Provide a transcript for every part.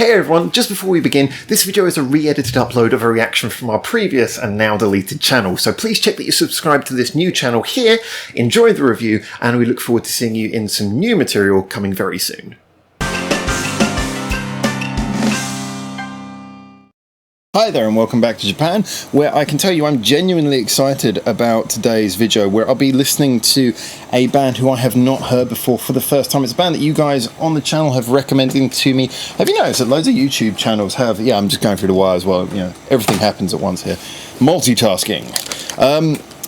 Hey everyone, just before we begin, this video is a re-edited upload of a reaction from our previous and now deleted channel, so please check that you subscribe to this new channel here, enjoy the review, and we look forward to seeing you in some new material coming very soon. Hi there and welcome back to Japan, where I can tell you I'm genuinely excited about today's video, where I'll be listening to a band who I have not heard before for the first time. It's a band that you guys on the channel have recommended to me. Have you noticed that loads of YouTube channels have, yeah, I'm just going through the wire as well, you know, everything happens at once here. Multitasking.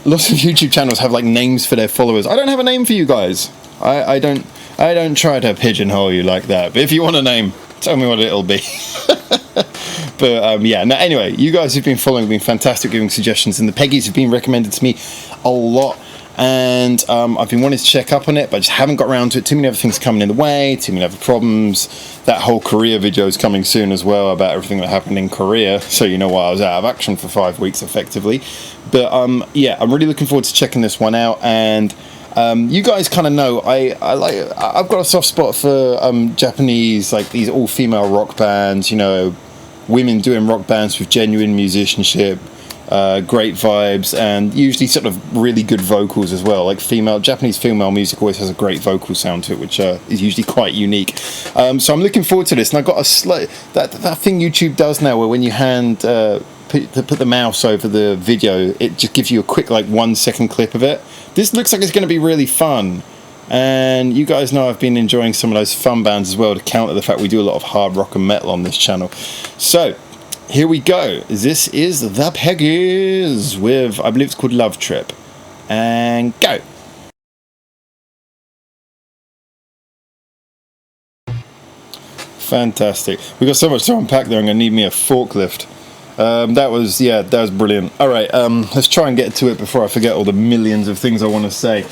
Lots of YouTube channels have like names for their followers. I don't have a name for you guys. I don't try to pigeonhole you like that, but if you want a name, tell me what it'll be. But yeah, no, anyway, you guys who've been following have been fantastic, giving suggestions, and the PEGGIES have been recommended to me a lot, and I've been wanting to check up on it, but I just haven't got around to it. Too many other things coming in the way, too many other problems. That whole Korea video is coming soon as well, about everything that happened in Korea, so you know why I was out of action for 5 weeks effectively. But yeah, I'm really looking forward to checking this one out, and you guys kind of know I've got a soft spot for Japanese, like these all-female rock bands, you know, women doing rock bands with genuine musicianship, great vibes, and usually sort of really good vocals as well. Like Japanese female music always has a great vocal sound to it, which is usually quite unique. So I'm looking forward to this, and I've got a that thing YouTube does now, where when you put the mouse over the video, it just gives you a quick, like, 1 second clip of it. This looks like it's going to be really fun, and you guys know I've been enjoying some of those fun bands as well, to counter the fact we do a lot of hard rock and metal on this channel. So here we go. This is the PEGGIES with, I believe it's called Love Trip, and go. Fantastic. We've got so much to unpack there. I'm going to need me a forklift. That was brilliant. Alright, let's try and get to it before I forget all the millions of things I want to say.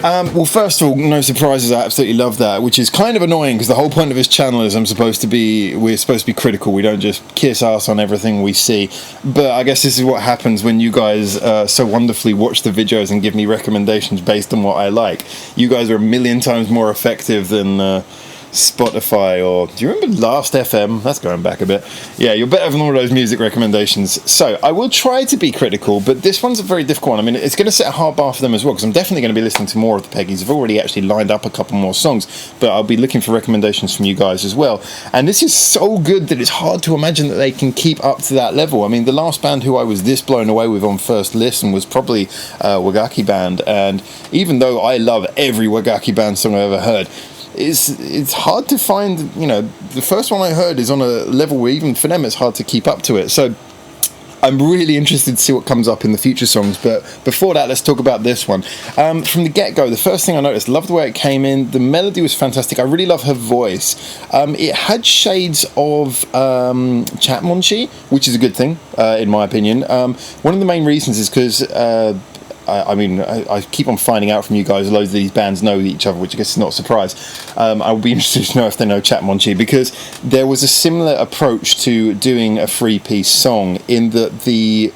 Well, first of all, no surprises, I absolutely love that, which is kind of annoying, because the whole point of this channel is we're supposed to be critical. We don't just kiss ass on everything we see. But I guess this is what happens when you guys so wonderfully watch the videos and give me recommendations based on what I like. You guys are a million times more effective than Spotify, or do you remember Last FM? That's going back a bit. Yeah, you're better than all those music recommendations. So I will try to be critical, but this one's a very difficult one. I mean, it's going to set a hard bar for them as well, because I'm definitely going to be listening to more of the PEGGIES. I've already actually lined up a couple more songs, but I'll be looking for recommendations from you guys as well. And this is so good that it's hard to imagine that they can keep up to that level. I mean, the last band who I was this blown away with on first listen was probably Wagaki Band, and even though I love every Wagaki Band song I've ever heard, it's hard to find, you know, the first one I heard is on a level where even for them it's hard to keep up to it. So I'm really interested to see what comes up in the future songs, but before that, let's talk about this one. From the get-go, the first thing I noticed, loved the way it came in. The melody was fantastic. I really love her voice. It had shades of Chatmonchi, which is a good thing, in my opinion. One of the main reasons is because I mean, I keep on finding out from you guys loads of these bands know each other, which I guess is not a surprise. I would be interested to know if they know Chatmonchi, because there was a similar approach to doing a three-piece song, in that the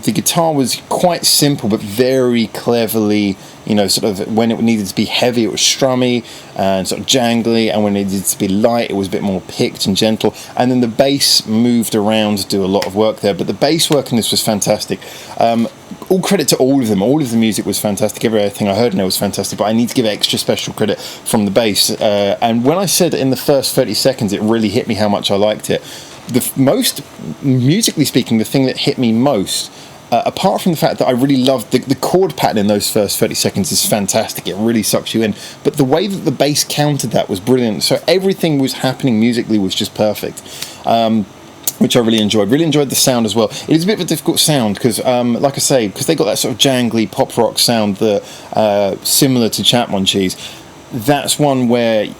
guitar was quite simple but very cleverly, you know, sort of when it needed to be heavy it was strummy and sort of jangly, and when it needed to be light it was a bit more picked and gentle, and then the bass moved around to do a lot of work there. But the bass work in this was fantastic. All credit to all of them. All of the music was fantastic. Everything I heard in it was fantastic, but I need to give extra special credit from the bass. And when I said in the first 30 seconds it really hit me how much I liked it, musically speaking, the thing that hit me most, apart from the fact that I really loved the chord pattern in those first 30 seconds is fantastic. It really sucks you in. But the way that the bass countered that was brilliant. So everything was happening musically was just perfect. Which I really enjoyed. Really enjoyed the sound as well. It is a bit of a difficult sound because, like I say, because they got that sort of jangly pop rock sound that similar to Chatmonchi's. That's one where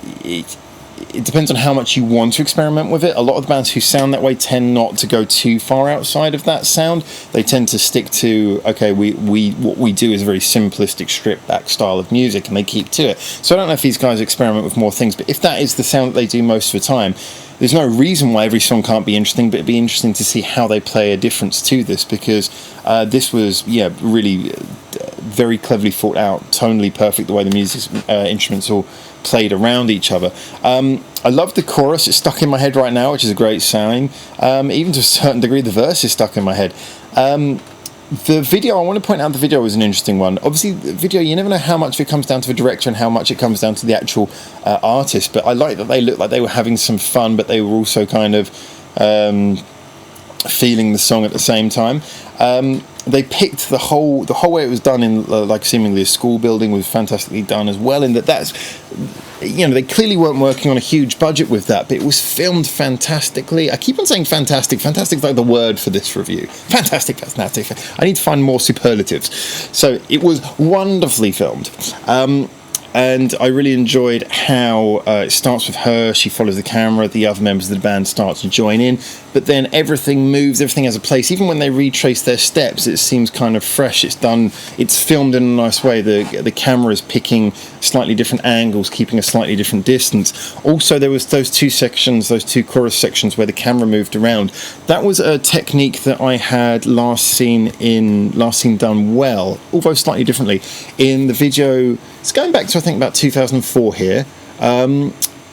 it depends on how much you want to experiment with it. A lot of the bands who sound that way tend not to go too far outside of that sound. They tend to stick to, okay, what we do is a very simplistic, stripped back style of music, and they keep to it. So I don't know if these guys experiment with more things, but if that is the sound that they do most of the time, there's no reason why every song can't be interesting, but it'd be interesting to see how they play a difference to this, because this was, yeah, really very cleverly thought out, tonally perfect, the way the music instruments all played around each other. I love the chorus. It's stuck in my head right now, which is a great sign. Even to a certain degree, the verse is stuck in my head. The video, I want to point out the video was an interesting one. Obviously, the video, you never know how much of it comes down to the director and how much it comes down to the actual artist. But I like that they looked like they were having some fun, but they were also kind of feeling the song at the same time. They picked the whole way it was done in like seemingly a school building was fantastically done as well. In that's, you know, they clearly weren't working on a huge budget with that, but it was filmed fantastically. I keep on saying fantastic. Fantastic is like the word for this review. Fantastic. I need to find more superlatives. So it was wonderfully filmed. And I really enjoyed how it starts with her, she follows the camera, the other members of the band start to join in, but then everything moves, everything has a place. Even when they retrace their steps, it seems kind of fresh. It's filmed in a nice way. The camera is picking slightly different angles, keeping a slightly different distance. Also, there was those two chorus sections where the camera moved around. That was a technique that I had last seen done well, although slightly differently. In the video, it's going back to I think about 2004 here.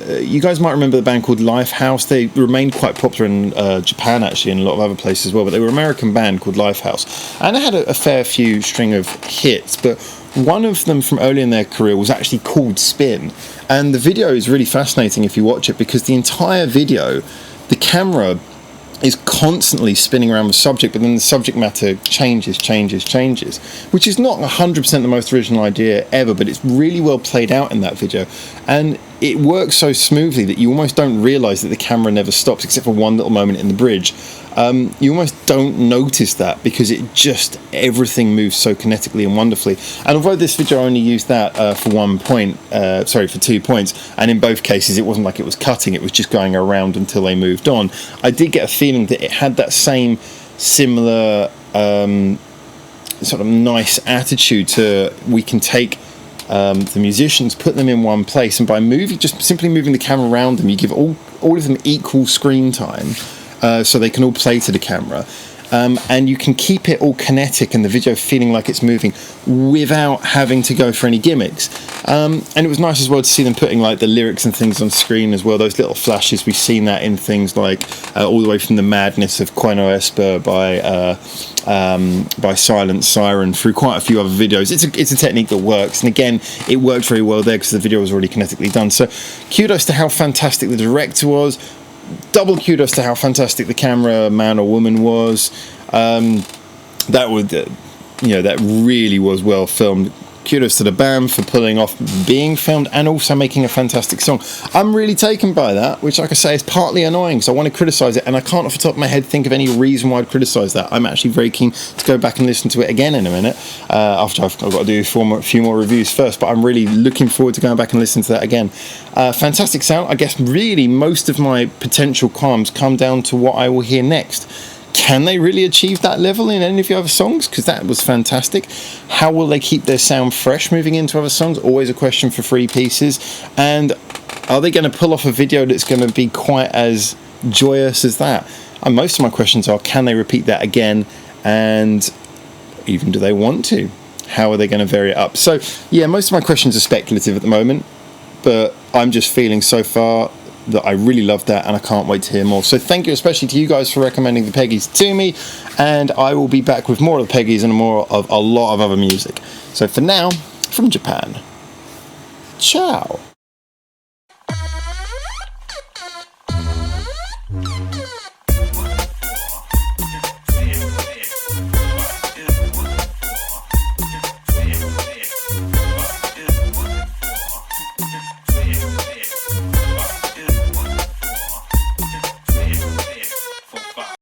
You guys might remember the band called Lifehouse. They remained quite popular in Japan, actually, and a lot of other places as well, but they were an American band called Lifehouse, and they had a fair few string of hits, but one of them from early in their career was actually called Spin, and the video is really fascinating if you watch it, because the entire video, the camera is constantly spinning around the subject, but then the subject matter changes, which is not 100% the most original idea ever, but it's really well played out in that video, and it works so smoothly that you almost don't realise that the camera never stops, except for one little moment in the bridge. You almost don't notice that, because everything moves so kinetically and wonderfully. And although this video only used that for 2 points, and in both cases it wasn't like it was cutting, it was just going around until they moved on, I did get a feeling that it had that same similar sort of nice attitude to, we can take the musicians, put them in one place, and by simply moving the camera around them, you give all of them equal screen time, so they can all play to the camera, and you can keep it all kinetic and the video feeling like it's moving without having to go for any gimmicks. And it was nice as well to see them putting like the lyrics and things on screen as well, those little flashes. We've seen that in things like all the way from The Madness of Quino Esper by Silent Siren through quite a few other videos. It's a technique that works, and again, it worked very well there because the video was already kinetically done. So kudos to how fantastic the director was. Double kudos to how fantastic the camera man or woman was. That really was well filmed. Kudos to the band for pulling off being filmed and also making a fantastic song. I'm really taken by that, which, like I say, is partly annoying because I want to criticise it, and I can't off the top of my head think of any reason why I'd criticise that. I'm actually very keen to go back and listen to it again in a minute, after I've got to do a few more reviews first, but I'm really looking forward to going back and listening to that again. Fantastic sound. I guess really most of my potential qualms come down to what I will hear next. Can they really achieve that level in any of the other songs? Because that was fantastic. How will they keep their sound fresh moving into other songs? Always a question for 3 pieces. And are they going to pull off a video that's going to be quite as joyous as that? And most of my questions are, can they repeat that again? And even do they want to? How are they going to vary it up? So, yeah, most of my questions are speculative at the moment, but I'm just feeling so far that I really love that, and I can't wait to hear more. So thank you especially to you guys for recommending the Peggies to me, and I will be back with more of the Peggies and more of a lot of other music. So for now, from Japan, ciao.